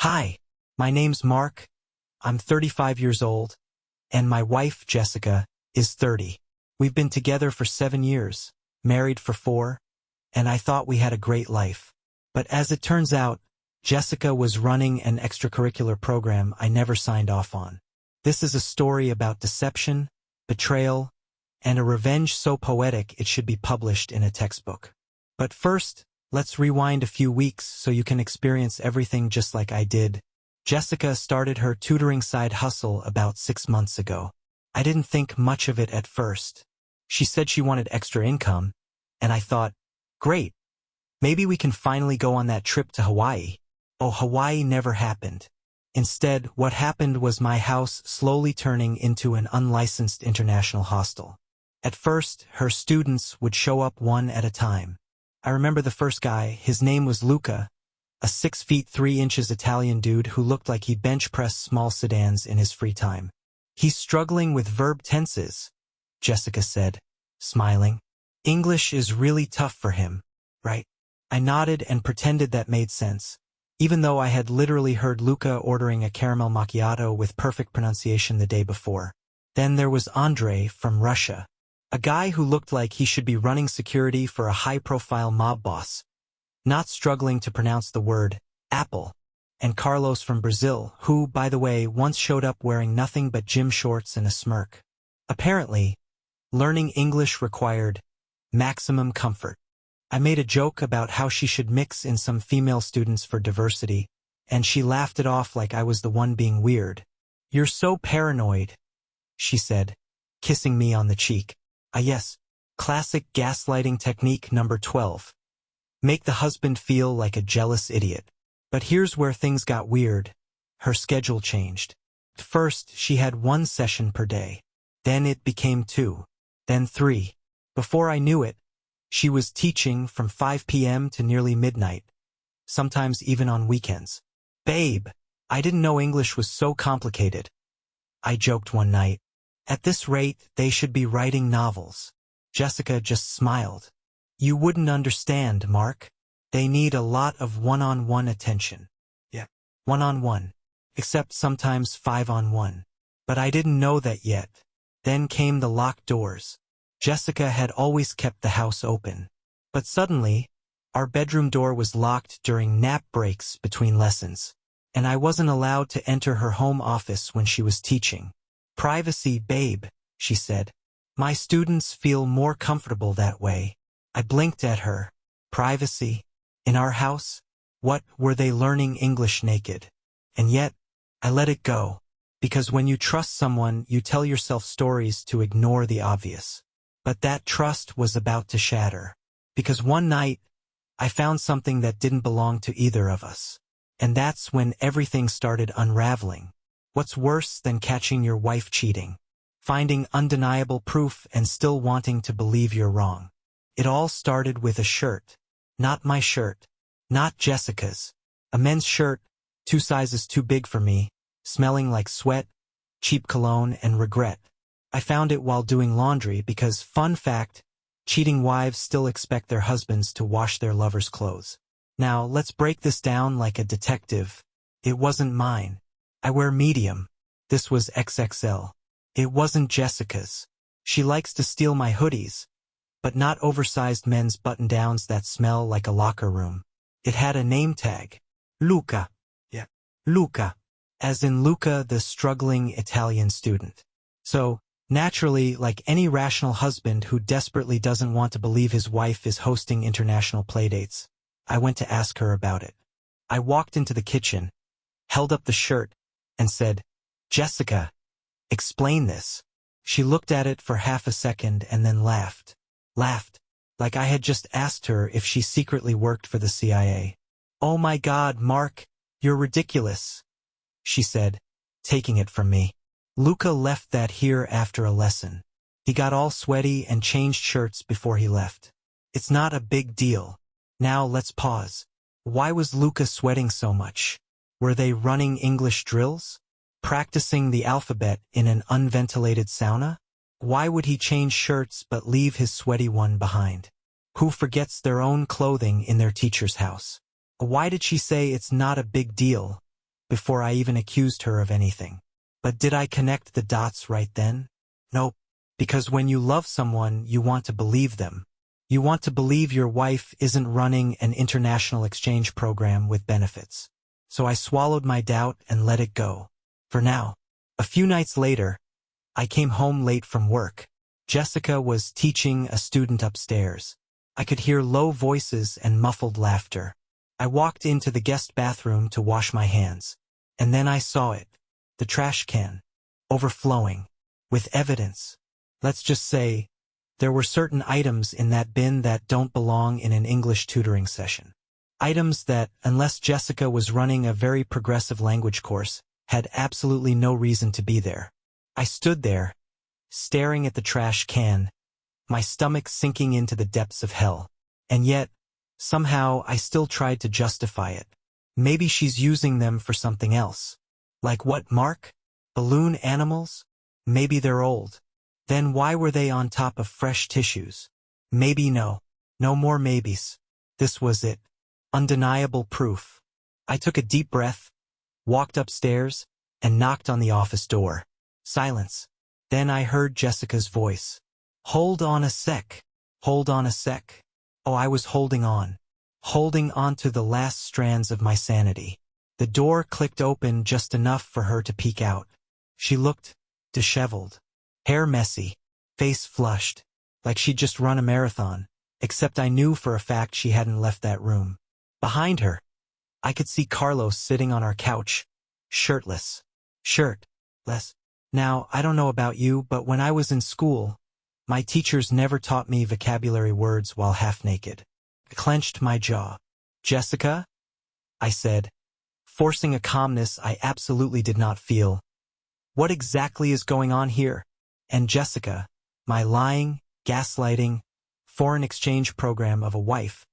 Hi, my name's Mark. I'm 35 years old, and my wife, Jessica, is 30. We've been together for 7 years, married for 4, and I thought we had a great life. But as it turns out, Jessica was running an extracurricular program I never signed off on. This is a story about deception, betrayal, and a revenge so poetic it should be published in a textbook. But first, let's rewind a few weeks so you can experience everything just like I did. Jessica started her tutoring side hustle about 6 months ago. I didn't think much of it at first. She said she wanted extra income, and I thought, great, maybe we can finally go on that trip to Hawaii. Oh, Hawaii never happened. Instead, what happened was my house slowly turning into an unlicensed international hostel. At first, her students would show up one at a time. I remember the first guy. His name was Luca, a 6 feet 3 inches Italian dude who looked like he bench pressed small sedans in his free time. He's struggling with verb tenses, Jessica said, smiling. English is really tough for him, right? I nodded and pretended that made sense, even though I had literally heard Luca ordering a caramel macchiato with perfect pronunciation the day before. Then there was Andrei from Russia, a guy who looked like he should be running security for a high-profile mob boss, not struggling to pronounce the word apple, and Carlos from Brazil, who, by the way, once showed up wearing nothing but gym shorts and a smirk. Apparently, learning English required maximum comfort. I made a joke about how she should mix in some female students for diversity, and she laughed it off like I was the one being weird. "You're so paranoid," she said, kissing me on the cheek. Yes, classic gaslighting technique number 12. Make the husband feel like a jealous idiot. But here's where things got weird. Her schedule changed. First, she had 1 session per day. Then it became 2. Then 3. Before I knew it, she was teaching from 5 p.m. to nearly midnight, sometimes even on weekends. "Babe, I didn't know English was so complicated," I joked one night. "At this rate, they should be writing novels." Jessica just smiled. "You wouldn't understand, Mark. They need a lot of one-on-one attention." Yeah, one-on-one. Except sometimes 5-on-1. But I didn't know that yet. Then came the locked doors. Jessica had always kept the house open. But suddenly, our bedroom door was locked during nap breaks between lessons, and I wasn't allowed to enter her home office when she was teaching. "Privacy, babe," she said. "My students feel more comfortable that way." I blinked at her. Privacy? In our house? What, were they learning English naked? And yet, I let it go. Because when you trust someone, you tell yourself stories to ignore the obvious. But that trust was about to shatter. Because one night, I found something that didn't belong to either of us. And that's when everything started unraveling. What's worse than catching your wife cheating? Finding undeniable proof and still wanting to believe you're wrong. It all started with a shirt. Not my shirt. Not Jessica's. A men's shirt, 2 sizes too big for me, smelling like sweat, cheap cologne, and regret. I found it while doing laundry because, fun fact, cheating wives still expect their husbands to wash their lovers' clothes. Now, let's break this down like a detective. It wasn't mine. I wear medium. This was XXL. It wasn't Jessica's. She likes to steal my hoodies, but not oversized men's button-downs that smell like a locker room. It had a name tag. Luca. Yeah. Luca. As in Luca, the struggling Italian student. So, naturally, like any rational husband who desperately doesn't want to believe his wife is hosting international playdates, I went to ask her about it. I walked into the kitchen, held up the shirt, and said, "Jessica, explain this." She looked at it for half a second and then laughed. Laughed, like I had just asked her if she secretly worked for the CIA. "Oh my God, Mark, you're ridiculous," she said, taking it from me. "Luca left that here after a lesson. He got all sweaty and changed shirts before he left. It's not a big deal." Now let's pause. Why was Luca sweating so much? Were they running English drills? Practicing the alphabet in an unventilated sauna? Why would he change shirts but leave his sweaty one behind? Who forgets their own clothing in their teacher's house? Why did she say it's not a big deal? before I even accused her of anything. But did I connect the dots right then? Nope. Because when you love someone, you want to believe them. You want to believe your wife isn't running an international exchange program with benefits. So I swallowed my doubt and let it go. For now. A few nights later, I came home late from work. Jessica was teaching a student upstairs. I could hear low voices and muffled laughter. I walked into the guest bathroom to wash my hands. And then I saw it. The trash can. Overflowing. With evidence. Let's just say, there were certain items in that bin that don't belong in an English tutoring session. Items that, unless Jessica was running a very progressive language course, had absolutely no reason to be there. I stood there, staring at the trash can, my stomach sinking into the depths of hell. And yet, somehow I still tried to justify it. Maybe she's using them for something else. Like what, Mark? Balloon animals? Maybe they're old. Then why were they on top of fresh tissues? Maybe no. No more maybes. This was it. Undeniable proof. I took a deep breath, walked upstairs, and knocked on the office door. Silence. Then I heard Jessica's voice. Hold on a sec. Hold on a sec. Oh, I was holding on. Holding on to the last strands of my sanity. The door clicked open just enough for her to peek out. She looked disheveled. Hair messy, face flushed, like she'd just run a marathon, except I knew for a fact she hadn't left that room. Behind her, I could see Carlos sitting on our couch, shirtless. Shirtless. Now, I don't know about you, but when I was in school, my teachers never taught me vocabulary words while half naked. I clenched my jaw. Jessica? I said, forcing a calmness I absolutely did not feel. What exactly is going on here? And Jessica, my lying, gaslighting, foreign exchange program of a wife,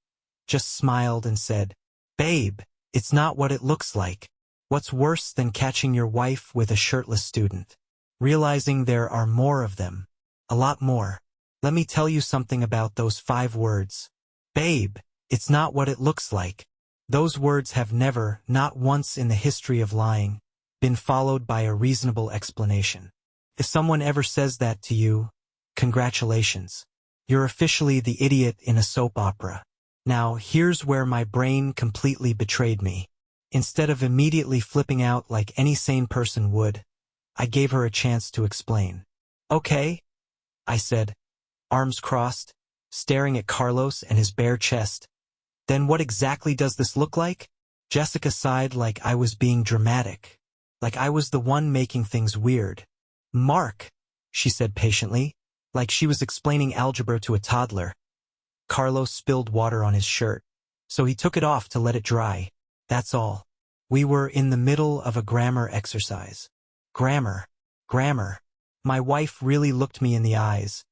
just smiled and said, Babe, it's not what it looks like. What's worse than catching your wife with a shirtless student? Realizing there are more of them. A lot more. Let me tell you something about those 5 words. Babe, it's not what it looks like. Those words have never, not once in the history of lying, been followed by a reasonable explanation. If someone ever says that to you, congratulations. You're officially the idiot in a soap opera. Now, here's where my brain completely betrayed me. Instead of immediately flipping out like any sane person would, I gave her a chance to explain. Okay, I said, arms crossed, staring at Carlos and his bare chest. Then what exactly does this look like? Jessica sighed like I was being dramatic. Like I was the one making things weird. Mark, she said patiently, like she was explaining algebra to a toddler. Carlos spilled water on his shirt, so he took it off to let it dry. That's all. We were in the middle of a grammar exercise. Grammar. My wife really looked me in the eyes,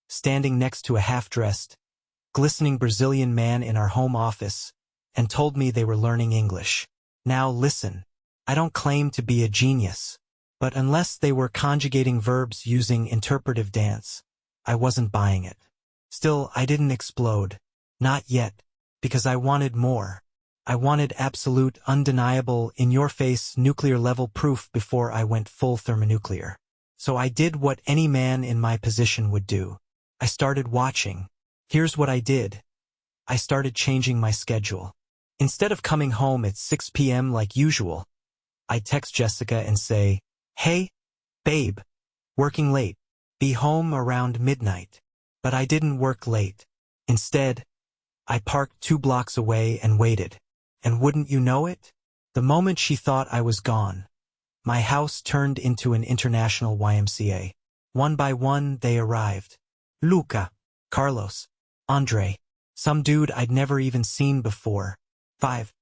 standing next to a half-dressed, glistening Brazilian man in our home office, and told me they were learning English. Now listen, I don't claim to be a genius. But unless they were conjugating verbs using interpretive dance, I wasn't buying it. Still, I didn't explode. Not yet. Because I wanted more. I wanted absolute, undeniable, in-your-face, nuclear-level proof before I went full thermonuclear. So I did what any man in my position would do. I started watching. Here's what I did. I started changing my schedule. Instead of coming home at 6 p.m. like usual, I'd text Jessica and say, Hey, babe, working late. Be home around midnight. But I didn't work late. Instead, I parked 2 blocks away and waited. And wouldn't you know it? The moment she thought I was gone, my house turned into an international YMCA. One by one, they arrived. Luca, Carlos, Andre, some dude I'd never even seen before. 5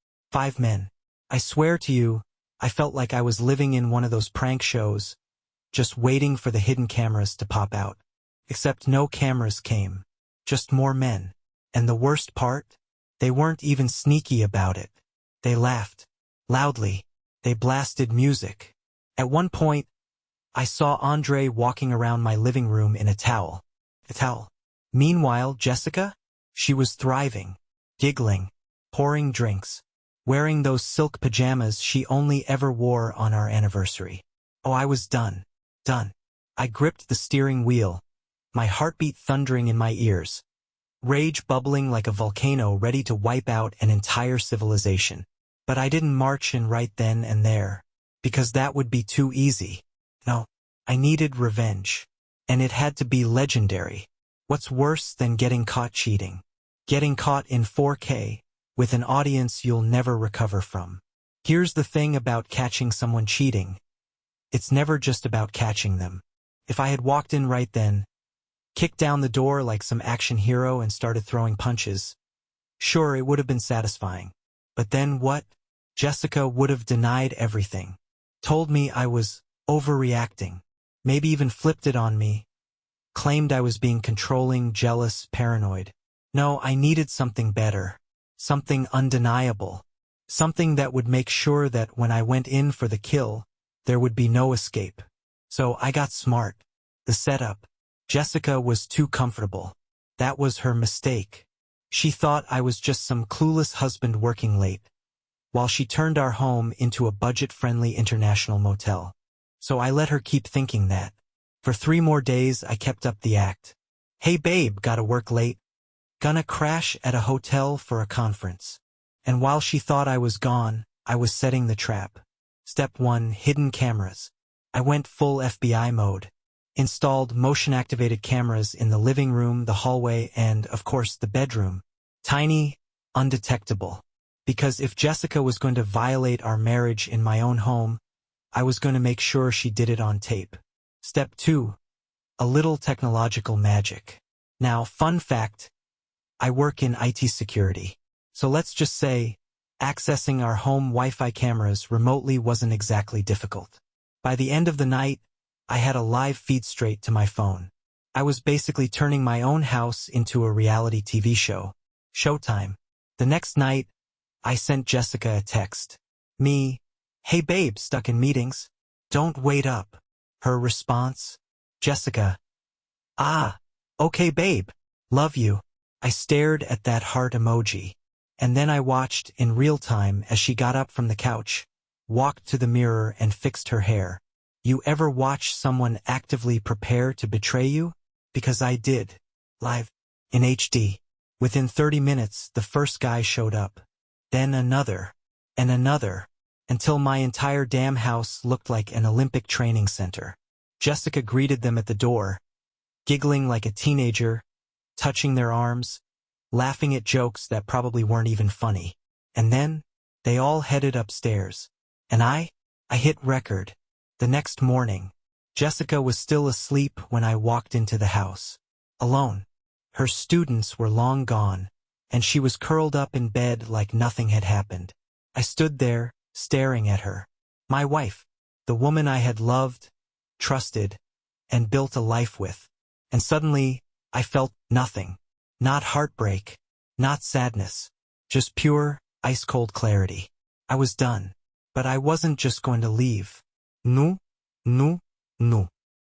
men. I swear to you, I felt like I was living in one of those prank shows, just waiting for the hidden cameras to pop out. Except no cameras came, just more men. And the worst part? They weren't even sneaky about it. They laughed. Loudly. They blasted music. At one point, I saw Andre walking around my living room in a towel. Meanwhile, Jessica? She was thriving, giggling, pouring drinks. wearing those silk pajamas she only ever wore on our anniversary. Oh, I was done. Done. I gripped the steering wheel, my heartbeat thundering in my ears, rage bubbling like a volcano ready to wipe out an entire civilization. But I didn't march in right then and there, because that would be too easy. No, I needed revenge. And it had to be legendary. What's worse than getting caught cheating? Getting caught in 4K, with an audience you'll never recover from. Here's the thing about catching someone cheating. It's never just about catching them. If I had walked in right then, kicked down the door like some action hero and started throwing punches, sure, it would have been satisfying. But then what? Jessica would have denied everything. Told me I was overreacting. Maybe even flipped it on me. Claimed I was being controlling, jealous, paranoid. No, I needed something better. Something undeniable. Something that would make sure that when I went in for the kill, there would be no escape. So I got smart. The setup. Jessica was too comfortable. That was her mistake. She thought I was just some clueless husband working late, while she turned our home into a budget-friendly international motel. So I let her keep thinking that. For 3 more days I kept up the act. Hey babe, gotta work late. Gonna crash at a hotel for a conference. And while she thought I was gone, I was setting the trap. Step 1, hidden cameras. I went full FBI mode. Installed motion-activated cameras in the living room, the hallway, and, of course, the bedroom. Tiny, undetectable. Because if Jessica was going to violate our marriage in my own home, I was going to make sure she did it on tape. Step 2. A little technological magic. Now, fun fact, I work in IT security. So let's just say, accessing our home Wi-Fi cameras remotely wasn't exactly difficult. By the end of the night, I had a live feed straight to my phone. I was basically turning my own house into a reality TV show. Showtime. The next night, I sent Jessica a text. Me, hey babe, stuck in meetings. Don't wait up. Her response, Jessica, ah, okay babe, love you. I stared at that heart emoji, and then I watched in real time as she got up from the couch, walked to the mirror and fixed her hair. You ever watch someone actively prepare to betray you? Because I did. Live. In HD. Within 30 minutes, the first guy showed up. Then another. And another. Until my entire damn house looked like an Olympic training center. Jessica greeted them at the door, giggling like a teenager, touching their arms, laughing at jokes that probably weren't even funny. And then, they all headed upstairs. And I hit record. The next morning, Jessica was still asleep when I walked into the house. Alone. Her students were long gone, and she was curled up in bed like nothing had happened. I stood there, staring at her. My wife, the woman I had loved, trusted, and built a life with. And suddenly, I felt nothing. Not heartbreak, not sadness, just pure, ice-cold clarity. I was done. But I wasn't just going to leave. No.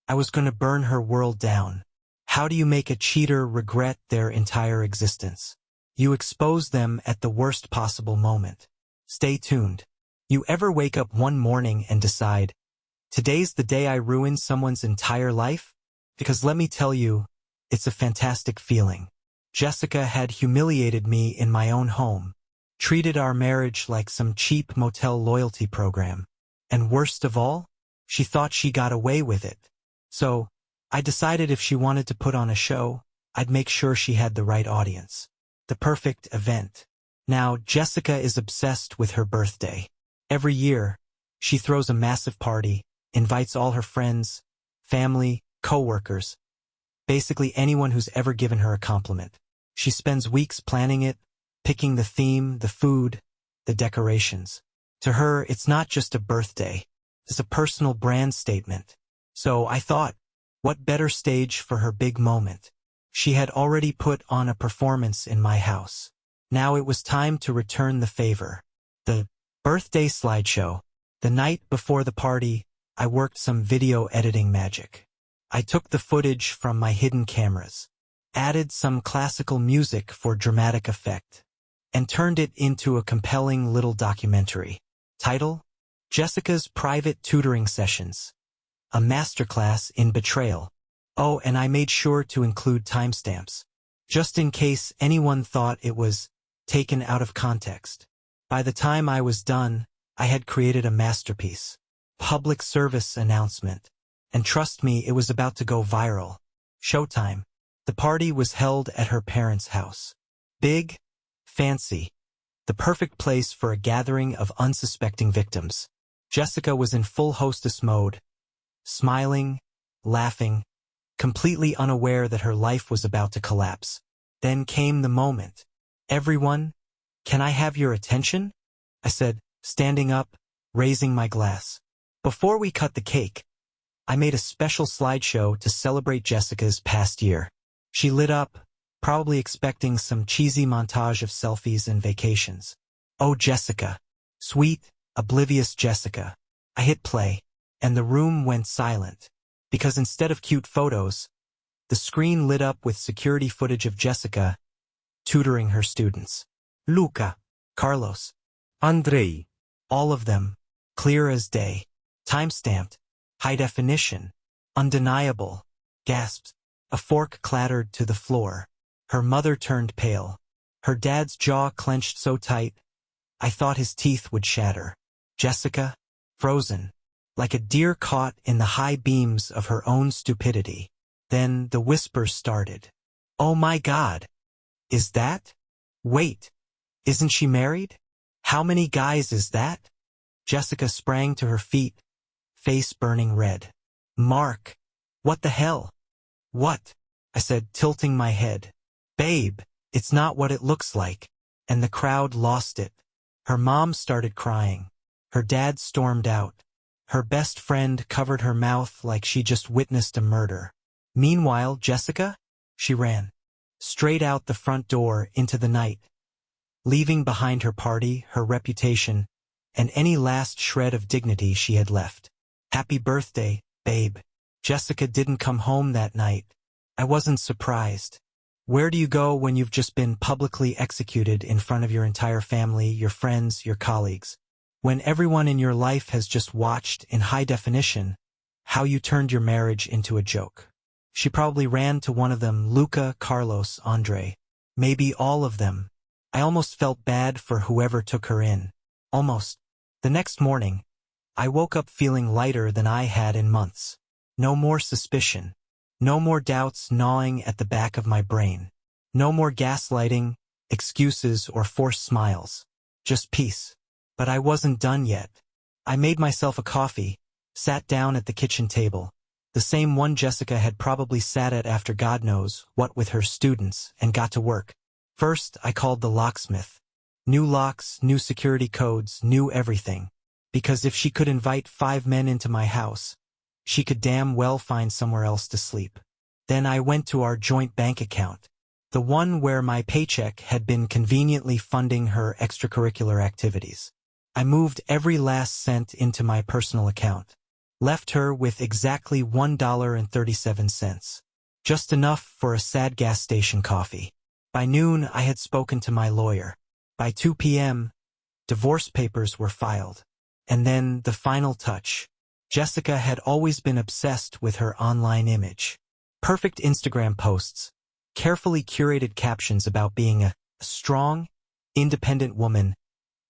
I was going to burn her world down. How do you make a cheater regret their entire existence? You expose them at the worst possible moment. Stay tuned. You ever wake up one morning and decide, today's the day I ruined someone's entire life? Because let me tell you, it's a fantastic feeling. Jessica had humiliated me in my own home, treated our marriage like some cheap motel loyalty program. And worst of all, she thought she got away with it. So, I decided if she wanted to put on a show, I'd make sure she had the right audience. The perfect event. Now, Jessica is obsessed with her birthday. Every year, she throws a massive party, invites all her friends, family, co-workers, basically anyone who's ever given her a compliment. She spends weeks planning it, picking the theme, the food, the decorations. To her, it's not just a birthday. It's a personal brand statement. So I thought, what better stage for her big moment? She had already put on a performance in my house. Now it was time to return the favor. The birthday slideshow. The night before the party, I worked some video editing magic. I took the footage from my hidden cameras, added some classical music for dramatic effect, and turned it into a compelling little documentary. Title: Jessica's Private Tutoring Sessions. A Masterclass in Betrayal. Oh, and I made sure to include timestamps, just in case anyone thought it was taken out of context. By the time I was done, I had created a masterpiece. Public service announcement. And trust me, it was about to go viral. Showtime. The party was held at her parents' house. Big, fancy. The perfect place for a gathering of unsuspecting victims. Jessica was in full hostess mode, smiling, laughing, completely unaware that her life was about to collapse. Then came the moment. "Everyone, can I have your attention?" I said, standing up, raising my glass. Before we cut the cake, I made a special slideshow to celebrate Jessica's past year. She lit up, probably expecting some cheesy montage of selfies and vacations. Oh, Jessica. Sweet, oblivious Jessica. I hit play, and the room went silent, because instead of cute photos, the screen lit up with security footage of Jessica tutoring her students. Luca, Carlos, Andrei. all of them, clear as day. Timestamped, high definition, undeniable, gasped. A fork clattered to the floor. Her mother turned pale. Her dad's jaw clenched so tight, I thought his teeth would shatter. Jessica, frozen, like a deer caught in the high beams of her own stupidity. Then the whispers started. "Oh my God! Is that? Wait, isn't she married? How many guys is that?" Jessica sprang to her feet, face burning red. "Mark, what the hell?" "What?" I said, tilting my head. "Babe, it's not what it looks like." And the crowd lost it. Her mom started crying. Her dad stormed out. Her best friend covered her mouth like she just witnessed a murder. Meanwhile, Jessica? She ran. Straight out the front door into the night, leaving behind her party, her reputation, and any last shred of dignity she had left. Happy birthday, babe. Jessica didn't come home that night. I wasn't surprised. Where do you go when you've just been publicly executed in front of your entire family, your friends, your colleagues? When everyone in your life has just watched, in high definition, how you turned your marriage into a joke. She probably ran to one of them, Luca, Carlos, Andre. Maybe all of them. I almost felt bad for whoever took her in. Almost. The next morning, I woke up feeling lighter than I had in months. No more suspicion. No more doubts gnawing at the back of my brain. No more gaslighting, excuses, or forced smiles. Just peace. But I wasn't done yet. I made myself a coffee, sat down at the kitchen table, the same one Jessica had probably sat at after God knows what with her students, and got to work. First, I called the locksmith. New locks, new security codes, new everything. Because if she could invite 5 men into my house, she could damn well find somewhere else to sleep. Then I went to our joint bank account, the one where my paycheck had been conveniently funding her extracurricular activities. I moved every last cent into my personal account, left her with exactly $1.37, just enough for a sad gas station coffee. By noon, I had spoken to my lawyer. By 2 p.m., divorce papers were filed. And then the final touch. Jessica had always been obsessed with her online image. Perfect Instagram posts, carefully curated captions about being a strong, independent woman,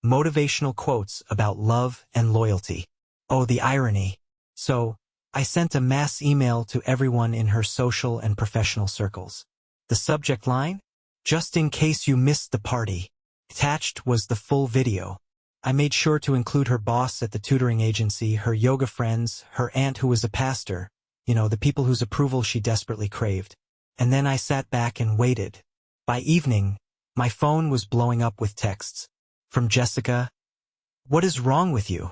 motivational quotes about love and loyalty. Oh, the irony. So, I sent a mass email to everyone in her social and professional circles. The subject line? Just in case you missed the party. Attached was the full video. I made sure to include her boss at the tutoring agency, her yoga friends, her aunt who was a pastor, the people whose approval she desperately craved. And then I sat back and waited. By evening, my phone was blowing up with texts. From Jessica, "What is wrong with you?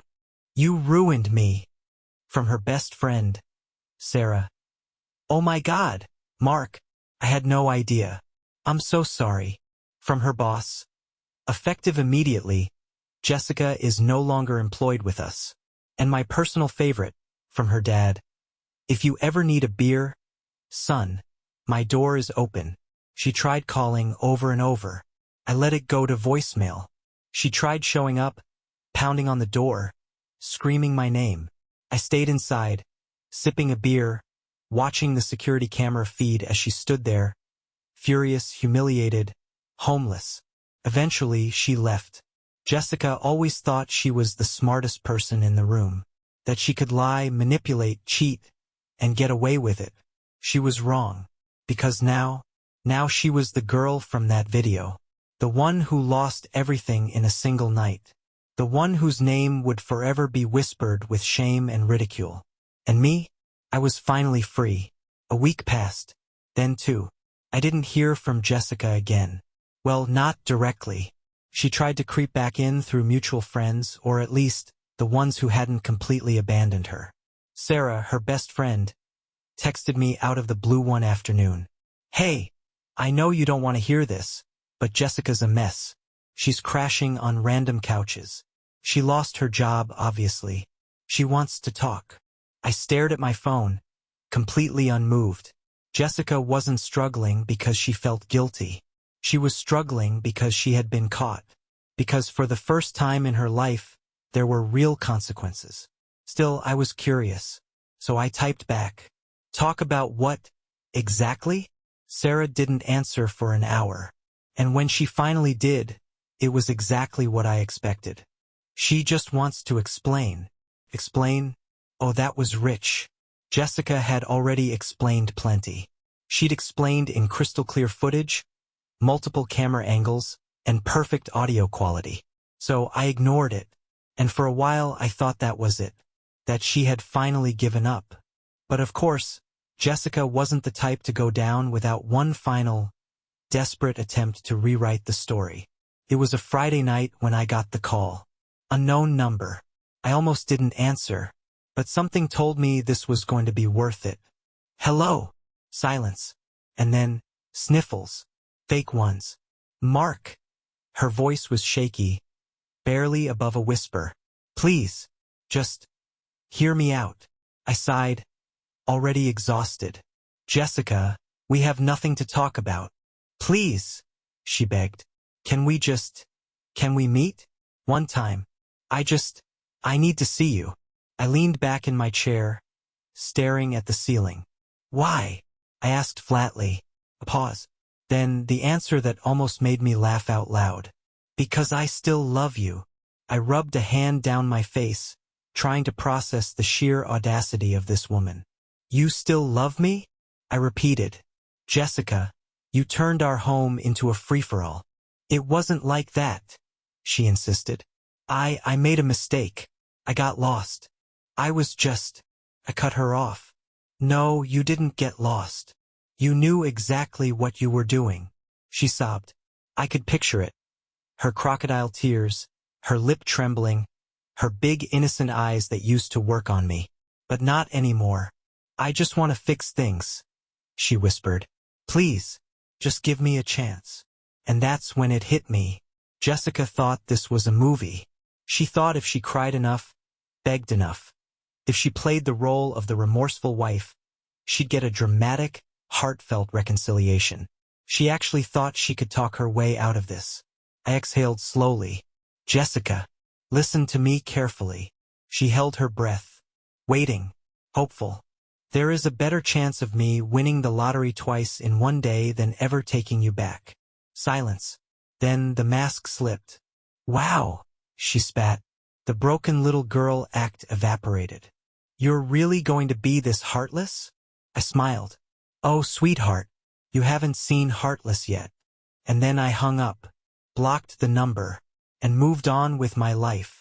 You ruined me." From her best friend, Sarah, "Oh my God, Mark, I had no idea. I'm so sorry." From her boss, effective immediately, "Jessica is no longer employed with us." And my personal favorite, from her dad, "If you ever need a beer, son, my door is open." She tried calling over and over. I let it go to voicemail. She tried showing up, pounding on the door, screaming my name. I stayed inside, sipping a beer, watching the security camera feed as she stood there, furious, humiliated, homeless. Eventually, she left. Jessica always thought she was the smartest person in the room, that she could lie, manipulate, cheat, and get away with it. She was wrong, because now she was the girl from that video, the one who lost everything in a single night, the one whose name would forever be whispered with shame and ridicule. And me? I was finally free. A week passed. Then too. I didn't hear from Jessica again. Well, not directly. She tried to creep back in through mutual friends, or at least the ones who hadn't completely abandoned her. Sarah, her best friend, texted me out of the blue one afternoon. Hey, I know you don't want to hear this, but Jessica's a mess. She's crashing on random couches. She lost her job, obviously. She wants to talk. I stared at my phone, completely unmoved. Jessica wasn't struggling because she felt guilty. She was struggling because she had been caught. Because for the first time in her life, there were real consequences. Still, I was curious. So I typed back. Talk about what? Exactly? Sarah didn't answer for an hour. And when she finally did, it was exactly what I expected. She just wants to explain. Explain? Oh, that was rich. Jessica had already explained plenty. She'd explained in crystal clear footage, multiple camera angles, and perfect audio quality. So I ignored it. And for a while I thought that was it. That she had finally given up. But of course, Jessica wasn't the type to go down without one final, desperate attempt to rewrite the story. It was a Friday night when I got the call. Unknown number. I almost didn't answer, but something told me this was going to be worth it. Hello. Silence. And then, sniffles. Fake ones. Mark. Her voice was shaky, barely above a whisper. Please, just hear me out. I sighed, already exhausted. Jessica, we have nothing to talk about. Please, she begged. Can we meet? One time. I need to see you. I leaned back in my chair, staring at the ceiling. Why? I asked flatly. A pause. Then the answer that almost made me laugh out loud. Because I still love you. I rubbed a hand down my face, trying to process the sheer audacity of this woman. You still love me? I repeated. Jessica, you turned our home into a free-for-all. It wasn't like that, she insisted. I made a mistake. I got lost. I cut her off. No, you didn't get lost. You knew exactly what you were doing. She sobbed. I could picture it. Her crocodile tears, her lip trembling, her big innocent eyes that used to work on me. But not anymore. I just want to fix things, she whispered. Please, just give me a chance. And that's when it hit me. Jessica thought this was a movie. She thought if she cried enough, begged enough, if she played the role of the remorseful wife, she'd get a dramatic, heartfelt reconciliation. She actually thought she could talk her way out of this. I exhaled slowly. Jessica, listen to me carefully. She held her breath, waiting, hopeful. There is a better chance of me winning the lottery twice in one day than ever taking you back. Silence. Then the mask slipped. Wow, she spat. The broken little girl act evaporated. You're really going to be this heartless? I smiled. Oh, sweetheart, you haven't seen Heartless yet. And then I hung up, blocked the number, and moved on with my life.